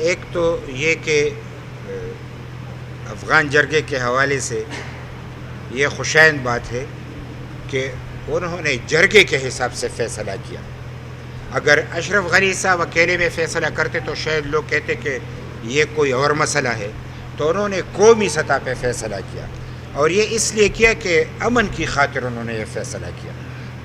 ایک تو یہ کہ افغان جرگے کے حوالے سے یہ خوشائند بات ہے کہ انہوں نے جرگے کے حساب سے فیصلہ کیا. اگر اشرف غنی صاحب اکیلے میں فیصلہ کرتے تو شاید لوگ کہتے کہ یہ کوئی اور مسئلہ ہے. تو انہوں نے قومی سطح پہ فیصلہ کیا, اور یہ اس لیے کیا کہ امن کی خاطر انہوں نے یہ فیصلہ کیا.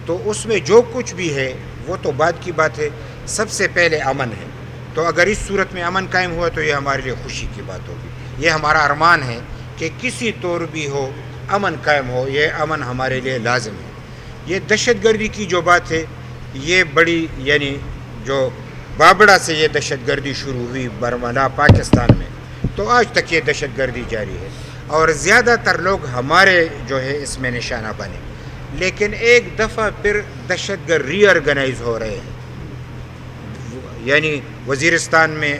تو اس میں جو کچھ بھی ہے وہ تو بعد کی بات ہے, سب سے پہلے امن ہے. تو اگر اس صورت میں امن قائم ہوا تو یہ ہمارے لیے خوشی کی بات ہوگی. یہ ہمارا ارمان ہے کہ کسی طور بھی ہو امن قائم ہو, یہ امن ہمارے لیے لازم ہے. یہ دہشت گردی کی جو بات ہے یہ بڑی یعنی جو بابڑا سے یہ دہشت گردی شروع ہوئی برملا پاکستان میں, تو آج تک یہ دہشت گردی جاری ہے, اور زیادہ تر لوگ ہمارے جو ہے اس میں نشانہ بنے. لیکن ایک دفعہ پھر دہشت گرد ری آرگنائز ہو رہے ہیں. یعنی وزیرستان میں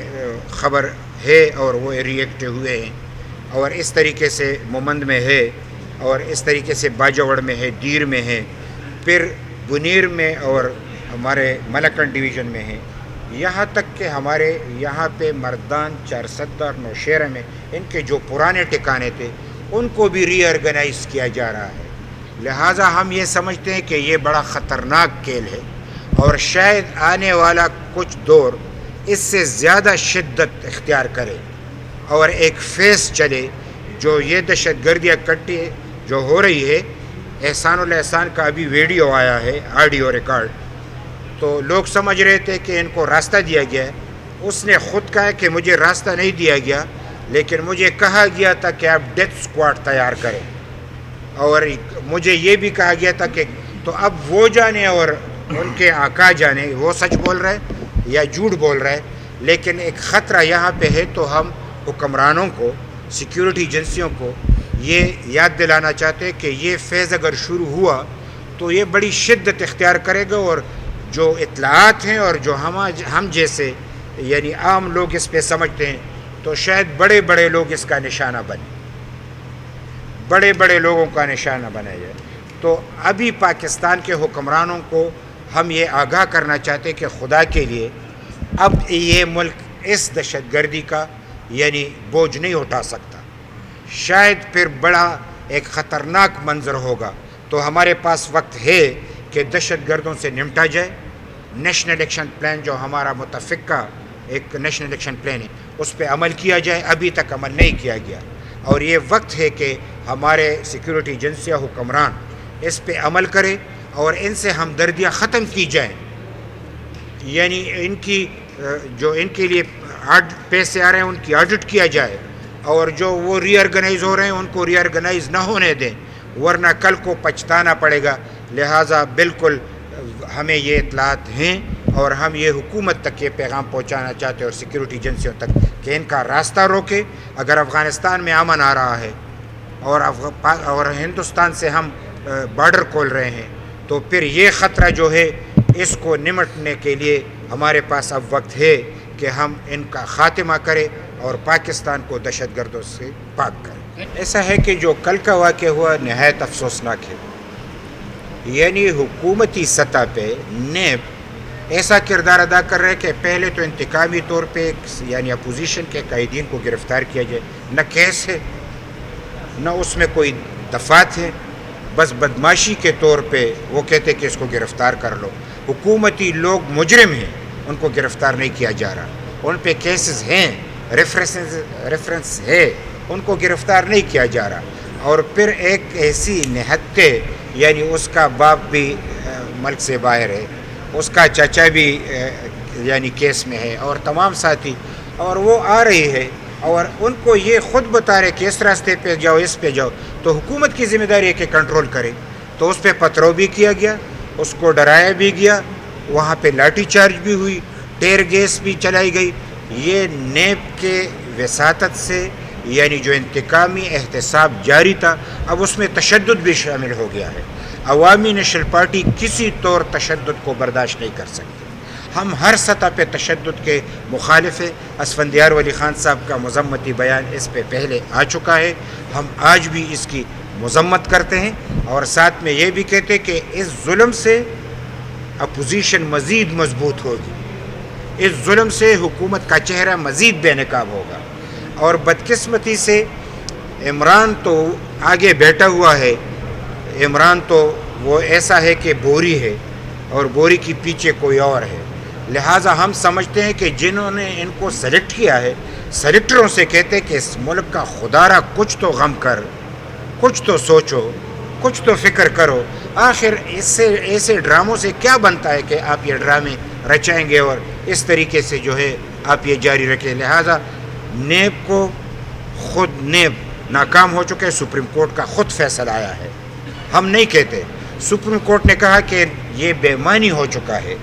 خبر ہے اور وہ ریئیکٹ ہوئے ہیں, اور اس طریقے سے مومند میں ہے, اور اس طریقے سے باجوڑ میں ہے, دیر میں ہے, پھر بنیر میں اور ہمارے ملکن ڈویژن میں ہے, یہاں تک کہ ہمارے یہاں پہ مردان, چارسدہ, نوشہرہ میں ان کے جو پرانے ٹھکانے تھے ان کو بھی ری آرگنائز کیا جا رہا ہے. لہٰذا ہم یہ سمجھتے ہیں کہ یہ بڑا خطرناک کھیل ہے, اور شاید آنے والا کچھ دور اس سے زیادہ شدت اختیار کرے اور ایک فیس چلے. جو یہ دہشت گردی اکٹھی جو ہو رہی ہے, احسان الاحسان کا ابھی ویڈیو آیا ہے, آڈیو ریکارڈ, تو لوگ سمجھ رہے تھے کہ ان کو راستہ دیا گیا ہے. اس نے خود کہا کہ مجھے راستہ نہیں دیا گیا, لیکن مجھے کہا گیا تھا کہ آپ ڈیتھ اسکواڈ تیار کریں, اور مجھے یہ بھی کہا گیا تھا کہ تو اب وہ جانے اور ان کے آقا جانے وہ سچ بول رہے یا جھوٹ بول رہے. لیکن ایک خطرہ یہاں پہ ہے, تو ہم حکمرانوں کو, سیکیورٹی ایجنسیوں کو یہ یاد دلانا چاہتے ہیں کہ یہ فیض اگر شروع ہوا تو یہ بڑی شدت اختیار کرے گا, اور جو اطلاعات ہیں اور جو ہم جیسے یعنی عام لوگ اس پہ سمجھتے ہیں, تو شاید بڑے بڑے لوگ اس کا نشانہ بنے, بڑے بڑے لوگوں کا نشانہ بنا جائے. تو ابھی پاکستان کے حکمرانوں کو ہم یہ آگاہ کرنا چاہتے کہ خدا کے لیے اب یہ ملک اس دہشت گردی کا یعنی بوجھ نہیں اٹھا سکتا. شاید پھر بڑا ایک خطرناک منظر ہوگا. تو ہمارے پاس وقت ہے کہ دہشت گردوں سے نمٹا جائے. نیشنل ایکشن پلان جو ہمارا متفقہ ایک نیشنل ایکشن پلان ہے اس پہ عمل کیا جائے. ابھی تک عمل نہیں کیا گیا, اور یہ وقت ہے کہ ہمارے سیکیورٹی ایجنسیاں, حکمران اس پہ عمل کرے اور ان سے ہمدردیاں ختم کی جائیں. یعنی ان کی جو ان کے لیے پیسے آ رہے ہیں ان کی آڈٹ کیا جائے, اور جو وہ ری آرگنائز ہو رہے ہیں ان کو ری آرگنائز نہ ہونے دیں, ورنہ کل کو پچھتانا پڑے گا. لہٰذا بالکل ہمیں یہ اطلاعات ہیں, اور ہم یہ حکومت تک یہ پیغام پہنچانا چاہتے ہیں اور سیکیورٹی ایجنسیوں تک کہ ان کا راستہ روکے. اگر افغانستان میں امن آ رہا ہے اور ہندوستان سے ہم بارڈر کھول رہے ہیں, تو پھر یہ خطرہ جو ہے اس کو نمٹنے کے لیے ہمارے پاس اب وقت ہے کہ ہم ان کا خاتمہ کریں اور پاکستان کو دہشت گردوں سے پاک کریں. ایسا ہے کہ جو کل کا واقعہ ہوا نہایت افسوسناک ہے. یعنی حکومتی سطح پہ نیب ایسا کردار ادا کر رہے کہ پہلے تو انتقامی طور پہ یعنی اپوزیشن کے قائدین کو گرفتار کیا جائے. نہ کیس ہے, نہ اس میں کوئی دفعات ہے, بس بدماشی کے طور پہ وہ کہتے کہ اس کو گرفتار کر لو. حکومتی لوگ مجرم ہیں, ان کو گرفتار نہیں کیا جا رہا. ان پہ کیسز ہیں, ریفرنس ہے, ان کو گرفتار نہیں کیا جا رہا. اور پھر ایک ایسی نہتے یعنی اس کا باپ بھی ملک سے باہر ہے, اس کا چچا بھی یعنی کیس میں ہے, اور تمام ساتھی, اور وہ آ رہی ہے اور ان کو یہ خود بتا رہے کہ اس راستے پہ جاؤ, اس پہ جاؤ. تو حکومت کی ذمہ داری ہے کہ کنٹرول کرے. تو اس پہ پتھرو بھی کیا گیا, اس کو ڈرایا بھی گیا, وہاں پہ لاٹھی چارج بھی ہوئی, ٹیئر گیس بھی چلائی گئی. یہ نیب کے وساطت سے یعنی جو انتقامی احتساب جاری تھا, اب اس میں تشدد بھی شامل ہو گیا ہے. عوامی نیشنل پارٹی کسی طور تشدد کو برداشت نہیں کر سکتی. ہم ہر سطح پہ تشدد کے مخالف ہیں. اسفندیار ولی خان صاحب کا مذمتی بیان اس پہ پہلے آ چکا ہے, ہم آج بھی اس کی مذمت کرتے ہیں, اور ساتھ میں یہ بھی کہتے ہیں کہ اس ظلم سے اپوزیشن مزید مضبوط ہوگی. اس ظلم سے حکومت کا چہرہ مزید بے نقاب ہوگا. اور بدقسمتی سے عمران تو آگے بیٹھا ہوا ہے. عمران تو وہ ایسا ہے کہ بوری ہے اور بوری کی پیچھے کوئی اور ہے. لہٰذا ہم سمجھتے ہیں کہ جنہوں نے ان کو سلیکٹ کیا ہے، سلیکٹروں سے کہتے ہیں کہ اس ملک کا خدارہ کچھ تو غم کر، کچھ تو سوچو، کچھ تو فکر کرو. آخر اس سے ایسے ڈراموں سے کیا بنتا ہے کہ آپ یہ ڈرامے رچائیں گے اور اس طریقے سے جو ہے آپ یہ جاری رکھیں. لہٰذا نیب کو خود نیب ناکام ہو چکے. سپریم کورٹ کا خود فیصلہ آیا ہے، ہم نہیں کہتے. سپریم کورٹ نے کہا کہ یہ بے معنی ہو چکا ہے.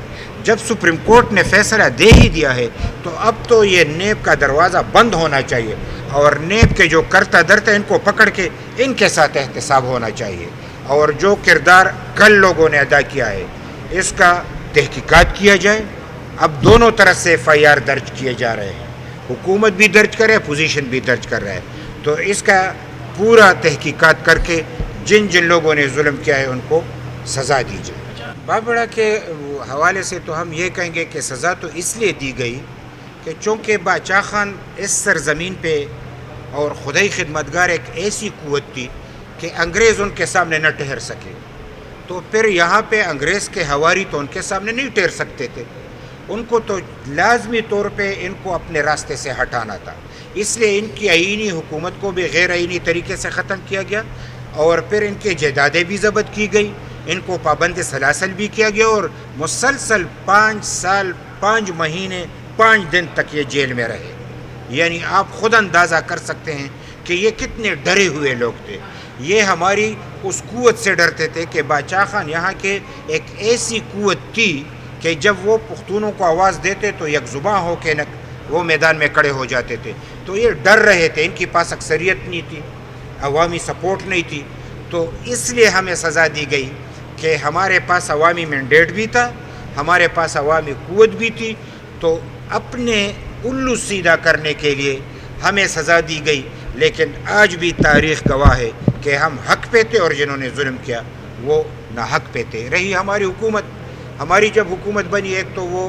جب سپریم کورٹ نے فیصلہ دے ہی دیا ہے تو اب تو یہ نیب کا دروازہ بند ہونا چاہیے اور نیب کے جو کرتا درتا ان کو پکڑ کے ان کے ساتھ احتساب ہونا چاہیے. اور جو کردار کل لوگوں نے ادا کیا ہے اس کا تحقیقات کیا جائے. اب دونوں طرف سے ایف آئی آر درج کیے جا رہے ہیں، حکومت بھی درج کر رہے ہیں، اپوزیشن بھی درج کر رہا ہے. تو اس کا پورا تحقیقات کر کے جن جن لوگوں نے ظلم کیا ہے ان کو سزا دی جائے. بابڑا کے حوالے سے تو ہم یہ کہیں گے کہ سزا تو اس لیے دی گئی کہ چونکہ باچا خان اس سرزمین پہ اور خدائی خدمتگار ایک ایسی قوت تھی کہ انگریز ان کے سامنے نہ ٹھہر سکے. تو پھر یہاں پہ انگریز کے ہواری تو ان کے سامنے نہیں ٹھہر سکتے تھے. ان کو تو لازمی طور پہ ان کو اپنے راستے سے ہٹانا تھا. اس لیے ان کی آئینی حکومت کو بھی غیر آئینی طریقے سے ختم کیا گیا اور پھر ان کے جائیدادیں بھی ضبط کی گئی. ان کو پابند سلاسل بھی کیا گیا اور مسلسل 5 سال 5 مہینے 5 دن تک یہ جیل میں رہے. یعنی آپ خود اندازہ کر سکتے ہیں کہ یہ کتنے ڈرے ہوئے لوگ تھے. یہ ہماری اس قوت سے ڈرتے تھے کہ باچا خان یہاں کے ایک ایسی قوت تھی کہ جب وہ پختونوں کو آواز دیتے تو یک زباں ہو کے وہ میدان میں کھڑے ہو جاتے تھے. تو یہ ڈر رہے تھے. ان کے پاس اکثریت نہیں تھی، عوامی سپورٹ نہیں تھی. تو اس لیے ہمیں سزا دی گئی کہ ہمارے پاس عوامی مینڈیٹ بھی تھا، ہمارے پاس عوامی قوت بھی تھی. تو اپنے الو سیدھا کرنے کے لیے ہمیں سزا دی گئی. لیکن آج بھی تاریخ گواہ ہے کہ ہم حق پہ تھے اور جنہوں نے ظلم کیا وہ ناحق پہ تھے. رہی ہماری حکومت، ہماری جب حکومت بنی ایک تو وہ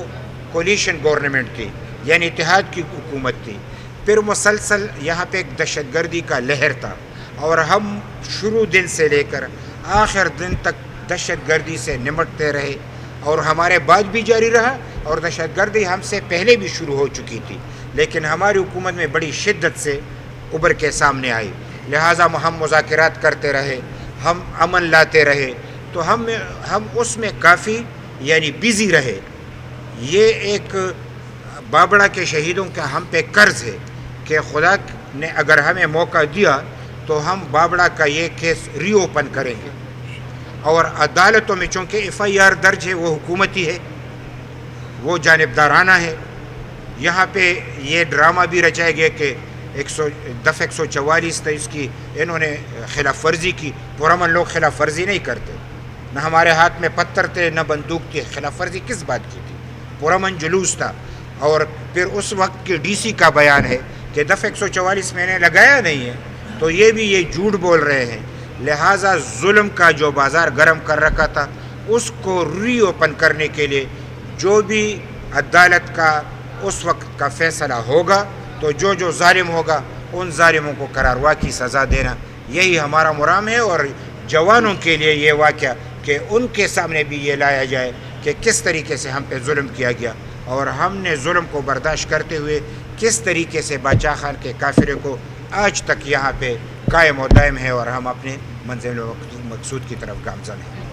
کولیشن گورنمنٹ تھی، یعنی اتحاد کی حکومت تھی. پھر مسلسل یہاں پہ ایک دہشت گردی کا لہر تھا اور ہم شروع دن سے لے کر آخر دن تک دہشت گردی سے نمٹتے رہے اور ہمارے بعد بھی جاری رہا. اور دہشت گردی ہم سے پہلے بھی شروع ہو چکی تھی لیکن ہماری حکومت میں بڑی شدت سے ابھر کے سامنے آئی. لہٰذا ہم مذاکرات کرتے رہے، ہم امن لاتے رہے. تو ہم اس میں کافی یعنی بیزی رہے. یہ ایک بابڑا کے شہیدوں کا ہم پہ قرض ہے کہ خدا نے اگر ہمیں موقع دیا تو ہم بابڑا کا یہ کیس ری اوپن کریں گے. اور عدالتوں میں چونکہ ایف آئی آر درج ہے وہ حکومتی ہے، وہ جانبدارانہ ہے. یہاں پہ یہ ڈرامہ بھی رچایا گیا کہ دفعہ 144 تھا، اس کی انہوں نے خلاف ورزی کی. پرامن لوگ خلاف ورزی نہیں کرتے، نہ ہمارے ہاتھ میں پتھر تھے نہ بندوق تھی. خلاف ورزی کس بات کی تھی؟ پرامن جلوس تھا. اور پھر اس وقت کے ڈی سی کا بیان ہے کہ دفعہ 144 میں نے لگایا نہیں ہے. تو یہ بھی یہ جھوٹ بول رہے ہیں. لہٰذا ظلم کا جو بازار گرم کر رکھا تھا اس کو ری اوپن کرنے کے لیے جو بھی عدالت کا اس وقت کا فیصلہ ہوگا تو جو ظالم ہوگا ان ظالموں کو قراروا کی سزا دینا یہی ہمارا مرام ہے. اور جوانوں کے لیے یہ واقعہ کہ ان کے سامنے بھی یہ لایا جائے کہ کس طریقے سے ہم پہ ظلم کیا گیا اور ہم نے ظلم کو برداشت کرتے ہوئے کس طریقے سے باچا خان کے قافلے کو آج تک یہاں پہ قائم و دائم ہے اور ہم اپنے منزل و مقصود کی طرف گامزن ہیں.